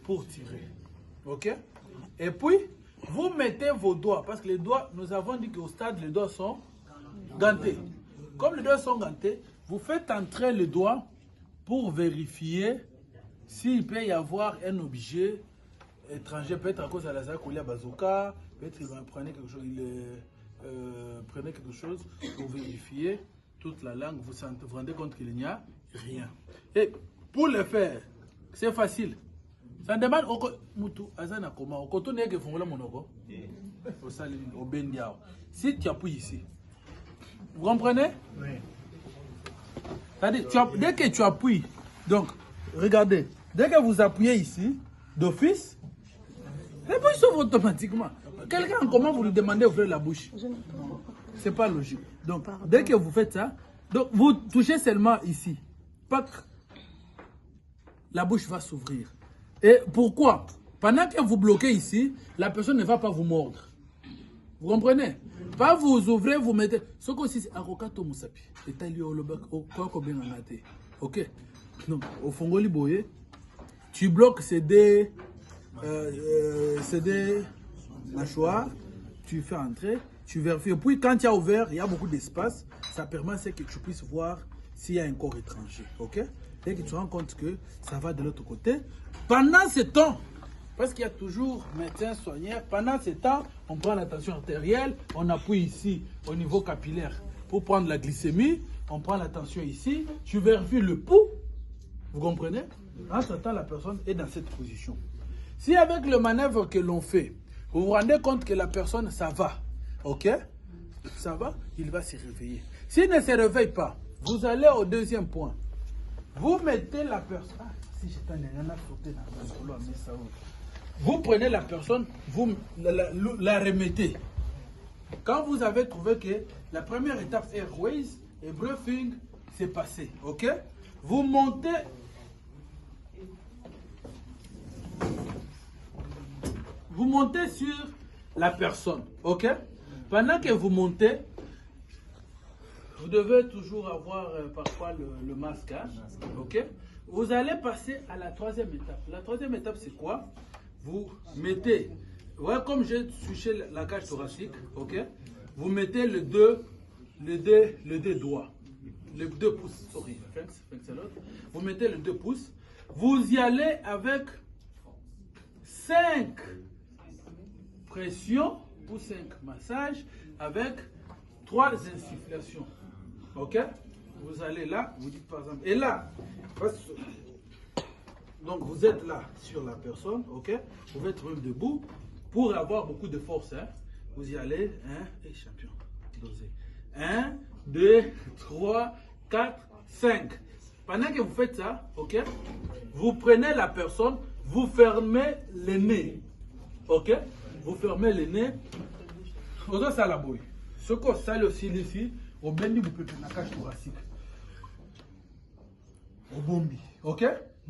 pour tirer. Ok? Et puis, vous mettez vos doigts, parce que les doigts, nous avons dit qu'au stade, les doigts sont gantés. Comme les doigts sont gantés, vous faites entrer les doigts pour vérifier s'il peut y avoir un objet étranger, peut-être à cause de la Zaka ou la bazooka, peut-être qu'il prenait quelque chose, pour vérifier toute la langue, vous vous rendez compte qu'il n'y a rien. Et pour le faire, c'est facile. Ça demande si tu appuies ici. Vous comprenez? Oui. C'est-à-dire, dès que tu appuies, donc, regardez, dès que vous appuyez ici, d'office, la bouche s'ouvre automatiquement. Quelqu'un, comment vous lui demandez d'ouvrir la bouche? C'est pas logique. Donc, dès que vous faites ça, donc vous touchez seulement ici. Pac, la bouche va s'ouvrir. Et pourquoi? Pendant que vous bloquez ici, la personne ne va pas vous mordre. Vous comprenez? Pas vous ouvrez, vous mettez. Ce que c'est Arokato Musapi. Ok? Donc, au Fongoli Boye, tu bloques ces deux mâchoires, tu fais entrer, tu vérifies. Et puis, quand tu as ouvert, il y a beaucoup d'espace. Ça permet que tu puisses voir s'il y a un corps étranger. Ok? Et que tu te rends compte que ça va de l'autre côté. Pendant ce temps, parce qu'il y a toujours médecin soigneur, pendant ce temps, on prend la tension artérielle, on appuie ici au niveau capillaire pour prendre la glycémie, on prend la tension ici, tu vérifies le pouls, vous comprenez? En ce temps, la personne est dans cette position. Si avec le manœuvre que l'on fait, vous vous rendez compte que la personne, ça va, ok? Ça va, il va se réveiller. S'il ne se réveille pas, vous allez au deuxième point. Vous mettez la personne... Ah, si j'étais un sauté dans la ça. Vous prenez la personne, vous la remettez. Quand vous avez trouvé que la première étape airways et breathing s'est passé, ok? Vous montez... Vous montez sur la personne, ok? Pendant que vous montez, vous devez toujours avoir parfois le masque, hein? Ok? Vous allez passer à la troisième étape. La troisième étape, c'est quoi? Vous mettez, voilà, comme j'ai touché la cage thoracique, ok? Vous mettez les deux doigts, les 2 pouces, sorry, vous mettez les 2 pouces, vous y allez avec 5 pressions ou 5 massages avec 3 insufflations, ok? Vous allez là, vous dites par exemple, et là, donc vous êtes là sur la personne, ok? Vous pouvez être même debout pour avoir beaucoup de force, hein? Vous y allez, 1, et champion, dosez. 1, 2, 3, 4, 5. Pendant que vous faites ça, ok? Vous prenez la personne, vous fermez le nez, ok? Vous fermez le nez. Vous avez ça la bouille. Ce qu'on sale aussi ici, au béni, vous pouvez faire la cage thoracique. Au bombi, ok?